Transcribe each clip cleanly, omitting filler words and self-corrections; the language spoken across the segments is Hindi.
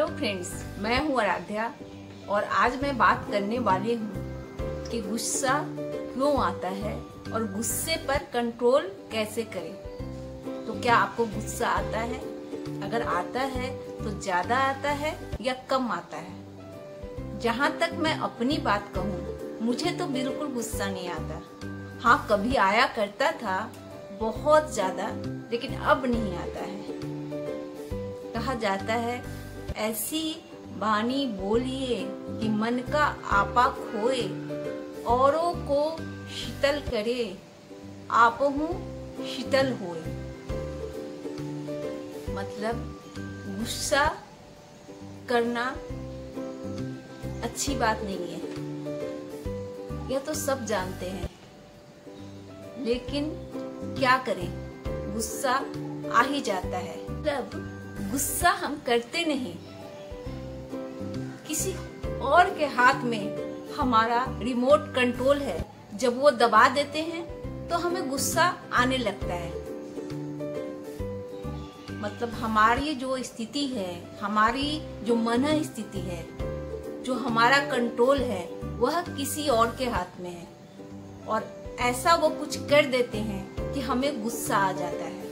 हेलो फ्रेंड्स, मैं हूँ आराध्या और आज मैं बात करने वाली हूँ कि गुस्सा क्यों आता है और गुस्से पर कंट्रोल कैसे करें। तो क्या आपको गुस्सा आता है? अगर आता है तो ज्यादा आता है या कम आता है? जहाँ तक मैं अपनी बात कहूँ, मुझे तो बिल्कुल गुस्सा नहीं आता। हाँ, कभी आया करता था, बहुत ज्यादा, लेकिन अब नहीं आता है। कहा जाता है, ऐसी वाणी बोलिए कि मन का आपा खोए, औरों को शीतल करे, आपहु शीतल होए। मतलब गुस्सा करना अच्छी बात नहीं है, यह तो सब जानते हैं, लेकिन क्या करें, गुस्सा आ ही जाता है। मतलब गुस्सा हम करते नहीं, किसी और के हाथ में हमारा रिमोट कंट्रोल है। जब वो दबा देते हैं तो हमें गुस्सा आने लगता है। मतलब हमारी जो स्थिति है, हमारी जो मन स्थिति है, जो हमारा कंट्रोल है, वह किसी और के हाथ में है और ऐसा वो कुछ कर देते हैं कि हमें गुस्सा आ जाता है।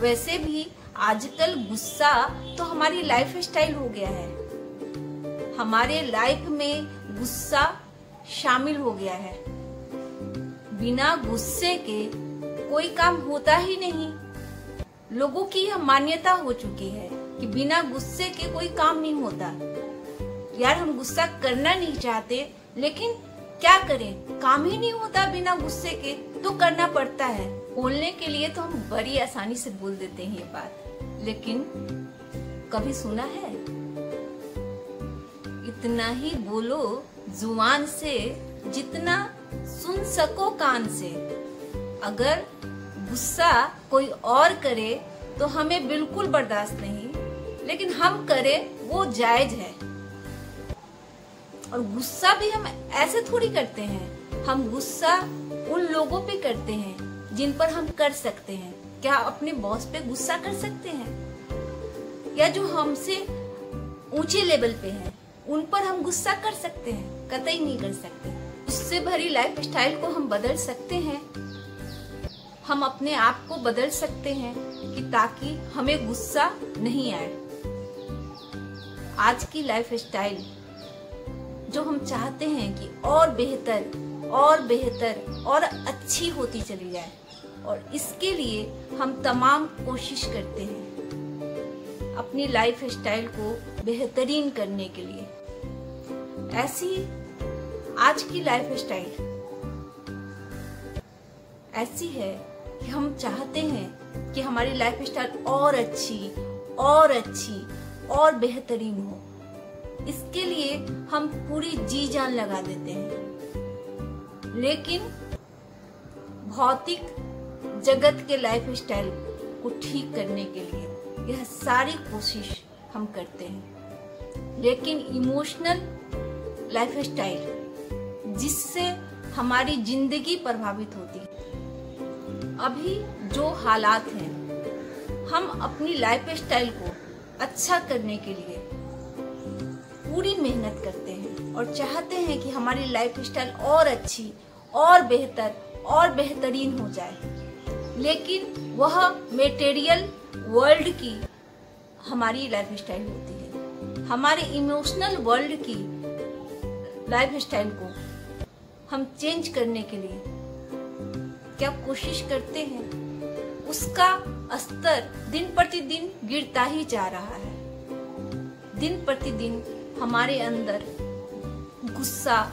वैसे भी आजकल गुस्सा तो हमारी लाइफ स्टाइल हो गया है। हमारे लाइफ में गुस्सा शामिल हो गया है। बिना गुस्से के कोई काम होता ही नहीं। लोगों की यह मान्यता हो चुकी है कि बिना गुस्से के कोई काम नहीं होता। यार, हम गुस्सा करना नहीं चाहते, लेकिन क्या करें, काम ही नहीं होता बिना गुस्से के, तो करना पड़ता है। बोलने के लिए तो हम बड़ी आसानी से बोल देते हैं ये बात, लेकिन कभी सुना है, इतना ही बोलो जुबान से जितना सुन सको कान से। अगर गुस्सा कोई और करे तो हमें बिल्कुल बर्दाश्त नहीं, लेकिन हम करें वो जायज है। और गुस्सा भी हम ऐसे थोड़ी करते हैं, हम गुस्सा उन लोगों पे करते हैं जिन पर हम कर सकते हैं। क्या अपने बॉस पे गुस्सा कर सकते हैं? या जो हमसे ऊंचे लेवल पे हैं, उन पर हम गुस्सा कर सकते हैं? कतई नहीं कर सकते। उससे भरी लाइफ स्टाइल को हम बदल सकते हैं। हम अपने आप को बदल सकते हैं कि ताकि हमें गुस्सा नहीं आए। आज की लाइफ स्टाइल जो हम चाहते हैं कि और बेहतर और अच्छी होती चली जाए, और इसके लिए हम तमाम कोशिश करते हैं अपनी लाइफ स्टाइल को बेहतरीन करने के लिए। ऐसी आज की लाइफ स्टाइल ऐसी है कि हम चाहते हैं कि हमारी लाइफ स्टाइल और अच्छी और बेहतरीन हो। इसके लिए हम पूरी जी जान लगा देते हैं, लेकिन भौतिक जगत के लाइफ स्टाइल को ठीक करने के लिए यह सारी कोशिश हम करते हैं। लेकिन इमोशनल लाइफ स्टाइल, जिससे हमारी जिंदगी प्रभावित होती है, अभी जो हालात हैं, हम अपनी लाइफ स्टाइल को अच्छा करने के लिए पूरी मेहनत करते हैं और चाहते हैं कि हमारी लाइफ स्टाइल और अच्छी और बेहतर और बेहतरीन हो जाए। लेकिन वह मटेरियल वर्ल्ड की हमारी लाइफ स्टाइल होती है। हमारे इमोशनल वर्ल्ड की लाइफ स्टाइल को हम चेंज करने के लिए क्या कोशिश करते हैं, उसका स्तर दिन प्रतिदिन गिरता ही जा रहा है। दिन प्रतिदिन हमारे अंदर गुस्सा,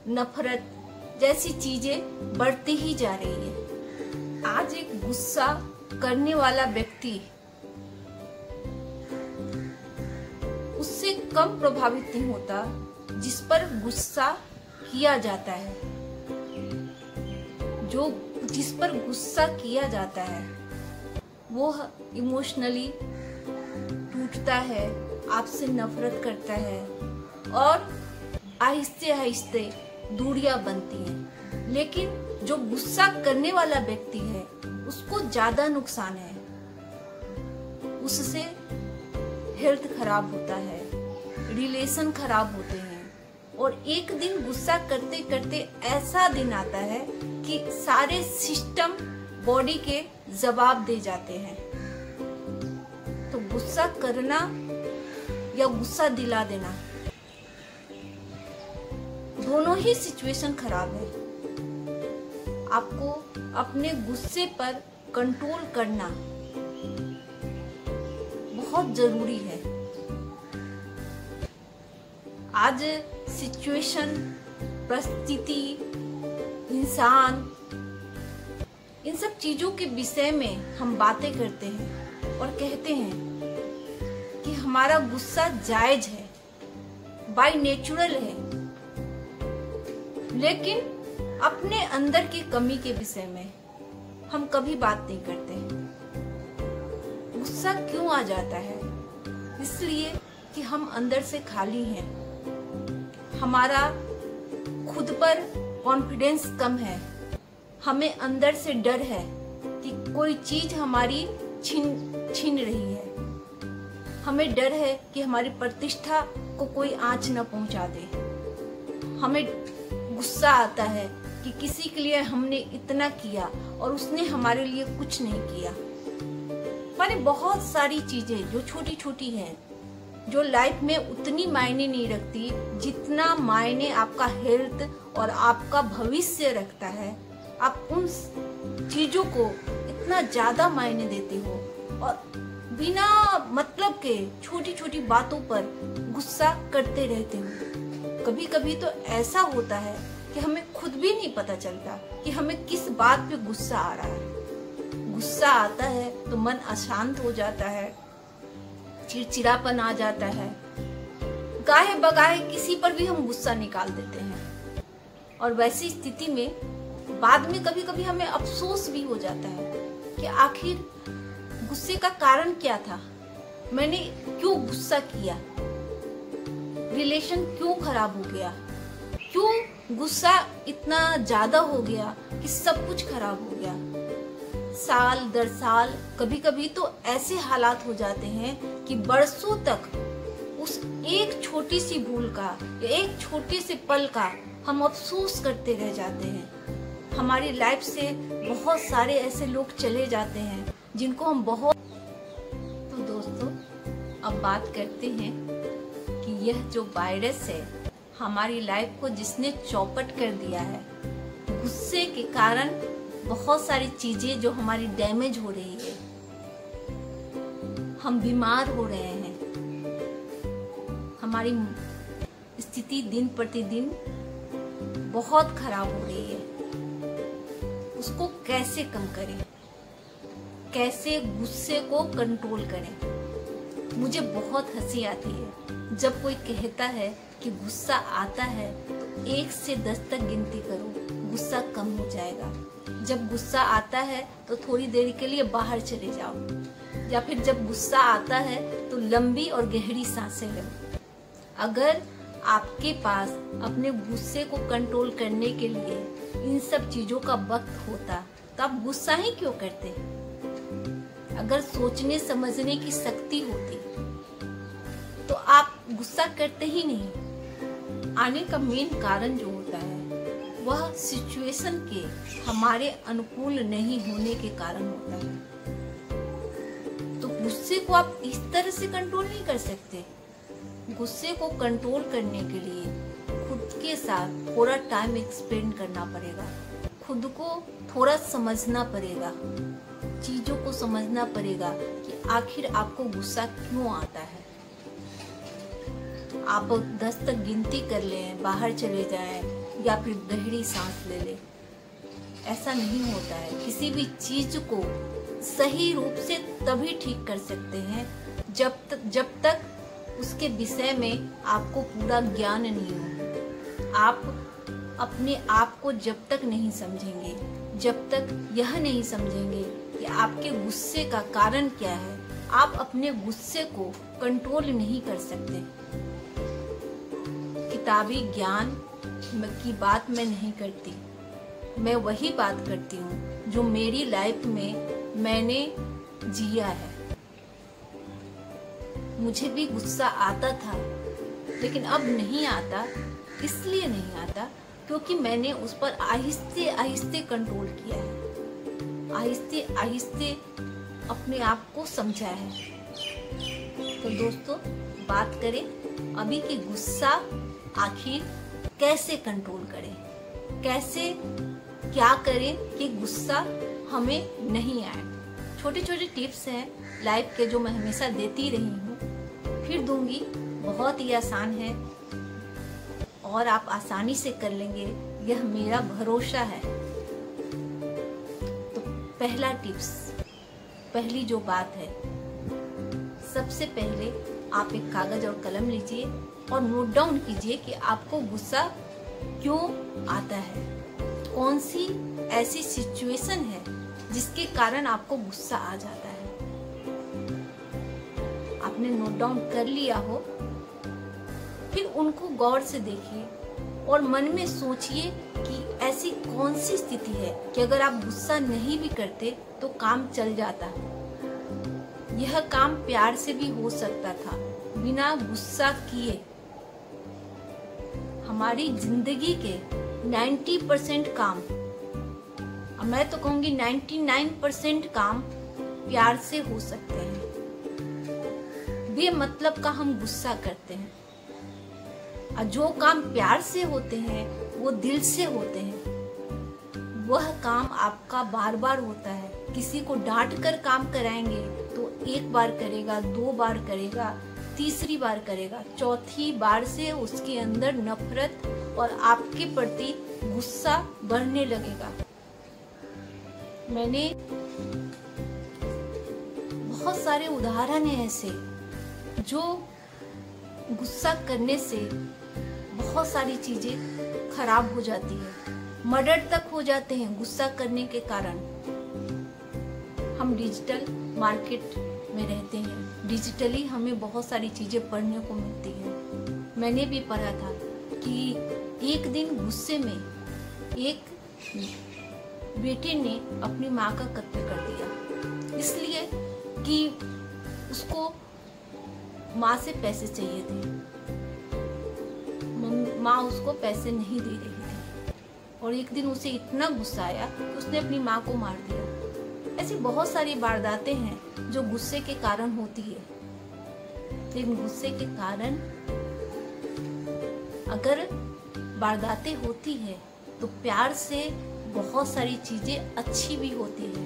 नफरत जैसी चीजें बढ़ती ही जा रही है। आज एक गुस्सा करने वाला व्यक्ति उससे कम प्रभावित नहीं होता जिस पर गुस्सा किया जाता है। जो जिस पर गुस्सा किया जाता है वो इमोशनली टूटता है, आपसे नफरत करता है और आहिस्ते आहिस्ते दूरियां बनती हैं। लेकिन जो गुस्सा करने वाला व्यक्ति है उसको ज्यादा नुकसान है, उससे हेल्थ खराब होता है, रिलेशन खराब होते हैं, और एक दिन गुस्सा करते करते ऐसा दिन आता है कि सारे सिस्टम बॉडी के जवाब दे जाते हैं। तो गुस्सा करना या गुस्सा दिला देना, दोनों ही सिचुएशन खराब है। आपको अपने गुस्से पर कंट्रोल करना बहुत जरूरी है। आज सिचुएशन, परिस्थिति, इंसान, इन सब चीजों के विषय में हम बातें करते हैं और कहते हैं कि हमारा गुस्सा जायज है, बाय नेचुरल है, लेकिन अपने अंदर की कमी के विषय में हम कभी बात नहीं करते। गुस्सा क्यों आ जाता है? इसलिए कि हम अंदर से खाली हैं, हमारा खुद पर कॉन्फिडेंस कम है, हमें अंदर से डर है कि कोई चीज हमारी छीन रही है, हमें डर है कि हमारी प्रतिष्ठा को कोई आंच न पहुंचा दे। हमें गुस्सा आता है कि किसी के लिए हमने इतना किया और उसने हमारे लिए कुछ नहीं किया। माने बहुत सारी चीजें जो छोटी छोटी हैं, जो लाइफ में उतनी मायने नहीं रखती जितना मायने आपका हेल्थ और आपका भविष्य रखता है। आप उन चीजों को इतना ज्यादा मायने देते हो और बिना मतलब के छोटी छोटी बातों पर गुस्सा करते रहते हो। कभी कभी तो ऐसा होता है कि हमें खुद भी नहीं पता चलता कि हमें किस बात पे गुस्सा आ रहा है। गुस्सा आता है तो मन अशांत हो जाता है, चिड़चिड़ापन आ जाता है, गाहे बगाहे किसी पर भी हम गुस्सा निकाल देते हैं। और वैसी स्थिति में बाद में कभी कभी हमें अफसोस भी हो जाता है कि आखिर गुस्से का कारण क्या था, मैंने क्यों गुस्सा किया, रिलेशन क्यों खराब हो गया, क्यों गुस्सा इतना ज्यादा हो गया कि सब कुछ खराब हो गया। साल दर साल कभी कभी तो ऐसे हालात हो जाते हैं कि बरसों तक उस एक छोटी सी भूल का या एक छोटे से पल का हम अफसोस करते रह जाते हैं। हमारी लाइफ से बहुत सारे ऐसे लोग चले जाते हैं जिनको हम बहुत। तो दोस्तों, अब बात करते हैं कि यह जो वायरस है हमारी लाइफ को जिसने चौपट कर दिया है, गुस्से के कारण बहुत सारी चीजें जो हमारी डैमेज हो रही है, हम बीमार हो रहे हैं, हमारी स्थिति दिन प्रतिदिन बहुत खराब हो रही है। उसको कैसे कम करें, कैसे गुस्से को कंट्रोल करें। मुझे बहुत हंसी आती है जब कोई कहता है कि गुस्सा आता है तो 1 से 10 तक गिनती करो, गुस्सा कम हो जाएगा। जब गुस्सा आता है तो थोड़ी देर के लिए बाहर चले जाओ, या फिर जब गुस्सा आता है तो लंबी और गहरी सांसें लो। अगर आपके पास अपने गुस्से को कंट्रोल करने के लिए इन सब चीजों का वक्त होता तो आप गुस्सा ही क्यों करते? अगर सोचने समझने की शक्ति होती तो आप गुस्सा करते ही नहीं। आने का मेन कारण जो होता है वह सिचुएशन के हमारे अनुकूल नहीं होने के कारण होता है। तो गुस्से को आप इस तरह से कंट्रोल नहीं कर सकते। गुस्से को कंट्रोल करने के लिए खुद के साथ थोड़ा टाइम स्पेंड करना पड़ेगा, खुद को थोड़ा समझना पड़ेगा, चीजों को समझना पड़ेगा कि आखिर आपको गुस्सा क्यों आता है। आप 10 तक गिनती कर लें, बाहर चले जाएं या फिर गहरी सांस ले लें। ऐसा नहीं होता है। किसी भी चीज को सही रूप से तभी ठीक कर सकते हैं जब तक उसके विषय में आपको पूरा ज्ञान नहीं हो। आप अपने आप को जब तक नहीं समझेंगे, जब तक यह नहीं समझेंगे कि आपके गुस्से का कारण क्या है, आप अपने गुस्से को कंट्रोल नहीं कर सकते। किताबी ज्ञान की बात मैं नहीं करती, मैं वही बात करती हूँ जो मेरी लाइफ में मैंने जिया है। मुझे भी गुस्सा आता था, लेकिन अब नहीं आता। इसलिए नहीं आता क्योंकि मैंने उस पर आहिस्ते आहिस्ते कंट्रोल किया है, आहिस्ते आहिस्ते अपने आप को समझा है। तो दोस्तों, बात करें अभी कि गुस्सा आखिर कैसे कंट्रोल करें, कैसे क्या करें कि गुस्सा हमें नहीं आए। छोटे छोटे टिप्स हैं लाइफ के जो मैं हमेशा देती रही हूँ, फिर दूंगी। बहुत ही आसान है और आप आसानी से कर लेंगे, यह मेरा भरोसा है। तो पहला टिप्स, पहली जो बात है, सबसे पहले आप एक कागज और कलम लीजिए और नोट डाउन कीजिए कि आपको गुस्सा क्यों आता है, कौन सी ऐसी सिचुएशन है जिसके कारण आपको गुस्सा आ जाता है। आपने नोट डाउन कर लिया हो, फिर उनको गौर से देखिए और मन में सोचिए कि ऐसी कौन सी स्थिति है कि अगर आप गुस्सा नहीं भी करते तो काम चल जाता। यह काम प्यार से भी हो सकता था, बिना गुस्सा किए। हमारी जिंदगी के 90% काम, मैं तो कहूंगी 99% काम प्यार से हो सकते हैं। बेमतलब का हम गुस्सा करते हैं, और जो काम प्यार से होते हैं वो दिल से होते हैं। वह काम आपका बार बार होता है। किसी को डांट कर काम कराएंगे तो एक बार करेगा, 2 बार करेगा, तीसरी बार करेगा, चौथी बार से उसके अंदर नफरत और आपके प्रति गुस्सा बढ़ने लगेगा। मैंने बहुत सारे उदाहरण हैं ऐसे, जो गुस्सा करने से बहुत सारी चीजें खराब हो जाती है, मर्डर तक हो जाते हैं गुस्सा करने के कारण। हम डिजिटल मार्केट में रहते हैं, डिजिटली हमें बहुत सारी चीजें पढ़ने को मिलती है। मैंने भी पढ़ा था कि एक दिन गुस्से में एक बेटे ने अपनी माँ का कत्ल कर दिया, इसलिए कि उसको माँ से पैसे चाहिए थे। माँ उसको पैसे नहीं दे रही थी और एक दिन उसे इतना गुस्सा आया कि उसने अपनी माँ को मार दिया। ऐसी बहुत सारी वारदातें हैं जो गुस्से के कारण होती है। लेकिन गुस्से के कारण अगर वारदातें होती है तो प्यार से बहुत सारी चीजें अच्छी भी होती है।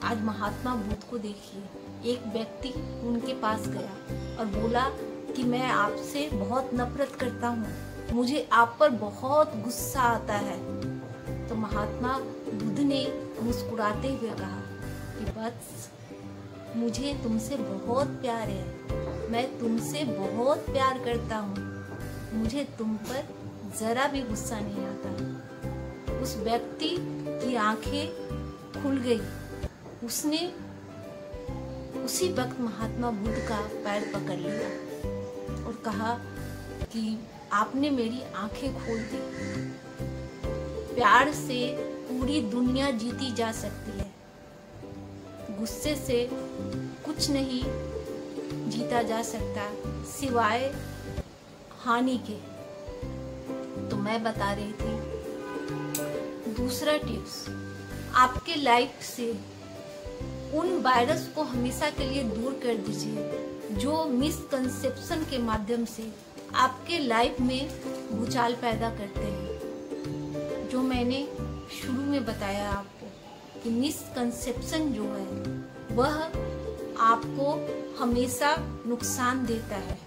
आज महात्मा बुद्ध को देखिए, एक व्यक्ति उनके पास गया और बोला कि मैं आपसे बहुत नफरत करता हूँ, मुझे आप पर बहुत गुस्सा आता है। तो महात्मा बुद्ध ने मुस्कुराते हुए कहा कि बस मुझे तुमसे बहुत प्यार है, मैं तुमसे बहुत प्यार करता हूँ, मुझे तुम पर जरा भी गुस्सा नहीं आता। उस व्यक्ति की आंखें खुल गई। उसने उसी वक्त महात्मा बुद्ध का पैर पकड़ लिया और कहा कि आपने मेरी आंखें खोल दी। प्यार से पूरी दुनिया जीती जा सकती है, गुस्से से कुछ नहीं जीता जा सकता सिवाय हानि के। तो मैं बता रही थी दूसरा टिप्स, आपके लाइफ से उन वायरस को हमेशा के लिए दूर कर दीजिए जो मिसकंसेप्शन के माध्यम से आपके लाइफ में भूचाल पैदा करते हैं। जो मैंने शुरू में बताया आपको कि मिसकंसेप्शन जो है वह आपको हमेशा नुकसान देता है।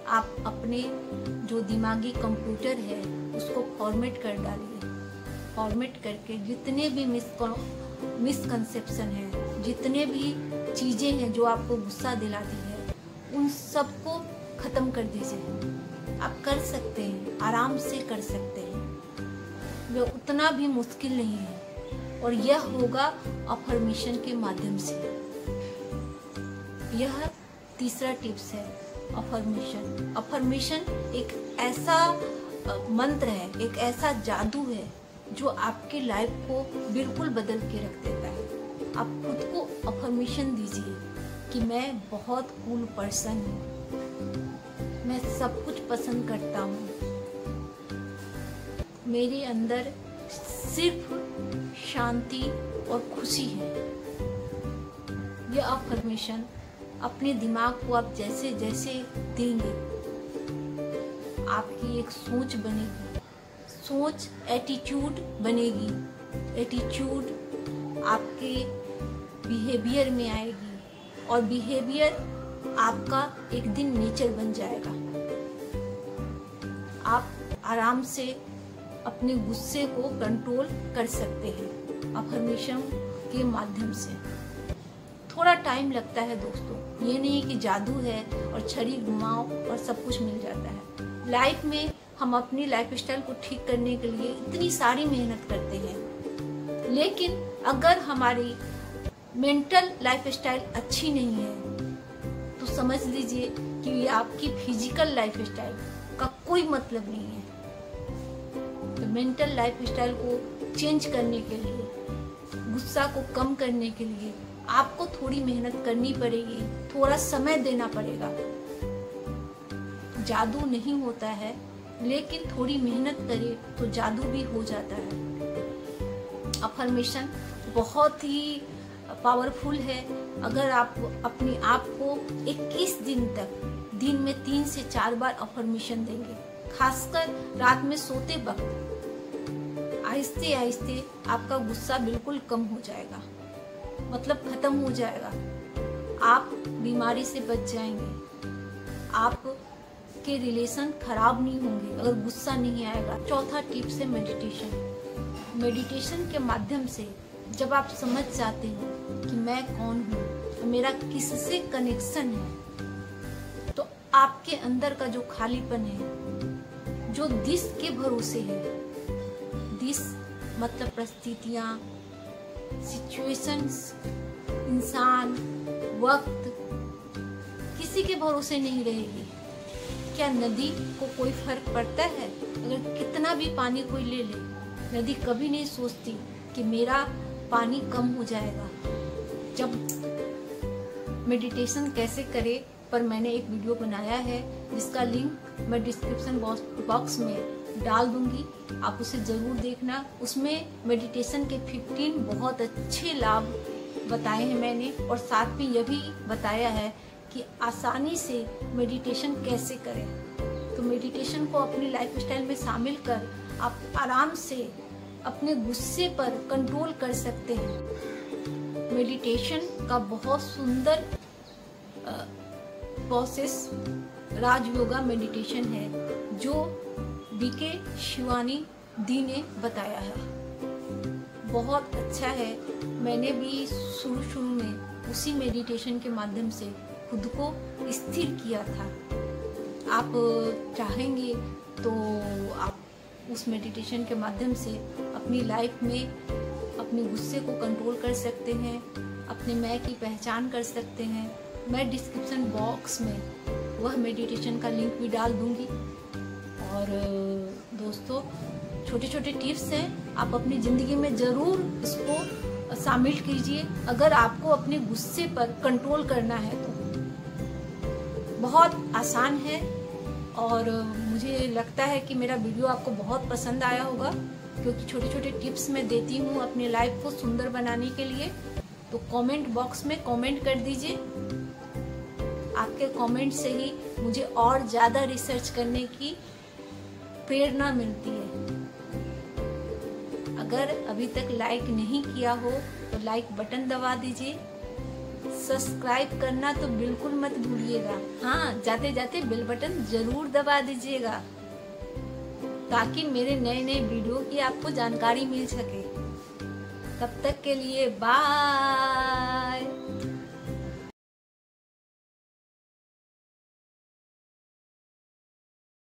आप अपने जो दिमागी कंप्यूटर है उसको फॉर्मेट कर डालिए। फॉर्मेट करके जितने भी मिसकंसेप्शन है, जितने भी चीजें हैं जो आपको गुस्सा दिलाती है, उन सबको खत्म कर दीजिए। आप कर सकते हैं, आराम से कर सकते हैं, वे उतना भी मुश्किल नहीं है और यह होगा अफर्मेशन के माध्यम से। यह तीसरा टिप्स है, अफर्मेशन। अफर्मेशन एक ऐसा मंत्र है, एक ऐसा जादू है जो आपके लाइफ को बिल्कुल बदल के रख देता है। आप खुद को अफर्मेशन दीजिए कि मैं बहुत कूल पर्सन हूँ, मैं सब कुछ पसंद करता हूँ, मेरे अंदर सिर्फ शांति और खुशी है। यह अफर्मेशन अपने दिमाग को आप जैसे जैसे देंगे, आपकी एक सोच बनेगी, सोच एटीट्यूड बनेगी, एटीट्यूड आपके बिहेवियर में आएगी और बिहेवियर आपका एक दिन नेचर बन जाएगा। आप आराम से अपने गुस्से को कंट्रोल कर सकते हैं अफर्मेशन के माध्यम से। थोड़ा टाइम लगता है दोस्तों, ये नहीं कि जादू है और छड़ी घुमाओ और सब कुछ मिल जाता है। लाइफ में हम अपनी लाइफस्टाइल को ठीक करने के लिए इतनी सारी मेहनत करते हैं, लेकिन अगर हमारी मेंटल लाइफस्टाइल अच्छी नहीं है तो समझ लीजिए कि आपकी फिजिकल लाइफस्टाइल का कोई मतलब नहीं है। तो मेंटल लाइफस्टाइल को चेंज करने के लिए, गुस्सा को कम करने के लिए आपको थोड़ी मेहनत करनी पड़ेगी, थोड़ा समय देना पड़ेगा। जादू नहीं होता है, लेकिन थोड़ी मेहनत करे तो जादू भी हो जाता है। अफर्मेशन बहुत ही पावरफुल है। अगर आप अपने आप को 21 दिन तक दिन में 3 से 4 बार अफर्मेशन देंगे, खासकर रात में सोते वक्त, आहिस्ते आहिस्ते आपका गुस्सा बिल्कुल कम हो जाएगा, मतलब खत्म हो जाएगा। आप बीमारी से बच जाएंगे, आपके रिलेशन खराब नहीं होंगे अगर गुस्सा नहीं आएगा। चौथा टिप्स है मेडिटेशन। मेडिटेशन के माध्यम से जब आप समझ जाते हो कि मैं कौन हूँ, मेरा किससे कनेक्शन है, तो आपके अंदर का जो खालीपन है, जो दिस के भरोसे है, दिस मतलब परिस्थितियाँ, सिचुएशंस, इंसान, वक्त, किसी के भरोसे नहीं रहेगी। क्या नदी को कोई फर्क पड़ता है? अगर कितना भी पानी कोई ले ले, नदी कभी नहीं सोचती कि मेरा पानी कम हो जाएगा। जब मेडिटेशन कैसे करें पर मैंने एक वीडियो बनाया है, जिसका लिंक मैं डिस्क्रिप्शन बॉक्स में डाल दूंगी, आप उसे जरूर देखना। उसमें मेडिटेशन के 15 बहुत अच्छे लाभ बताए हैं मैंने, और साथ में यह भी बताया है कि आसानी से मेडिटेशन कैसे करें। तो मेडिटेशन को अपनी लाइफस्टाइल में शामिल कर आप आराम से अपने गुस्से पर कंट्रोल कर सकते हैं। मेडिटेशन का बहुत सुंदर प्रोसेस राजयोगा मेडिटेशन है, जो बीके शिवानी दी ने बताया है। बहुत अच्छा है। मैंने भी शुरू में उसी मेडिटेशन के माध्यम से खुद को स्थिर किया था। आप चाहेंगे तो आप उस मेडिटेशन के माध्यम से अपनी लाइफ में अपने गुस्से को कंट्रोल कर सकते हैं, अपने मैं की पहचान कर सकते हैं। मैं डिस्क्रिप्शन बॉक्स में वह मेडिटेशन का लिंक भी डाल दूंगी। और दोस्तों, छोटे छोटे टिप्स हैं, आप अपनी ज़िंदगी में ज़रूर इसको शामिल कीजिए। अगर आपको अपने गुस्से पर कंट्रोल करना है तो बहुत आसान है, और मुझे लगता है कि मेरा वीडियो आपको बहुत पसंद आया होगा, क्योंकि छोटे छोटे टिप्स मैं देती हूँ अपनी लाइफ को सुंदर बनाने के लिए। तो कमेंट बॉक्स में कमेंट कर दीजिए। आपके कमेंट से ही मुझे और ज़्यादा रिसर्च करने की प्रेरणा मिलती है। अगर अभी तक लाइक नहीं किया हो तो लाइक बटन दबा दीजिए। सब्सक्राइब करना तो बिल्कुल मत भूलिएगा। हाँ, जाते जाते बेल बटन जरूर दबा दीजिएगा, ताकि मेरे नए नए वीडियो की आपको जानकारी मिल सके। तब तक के लिए बाय।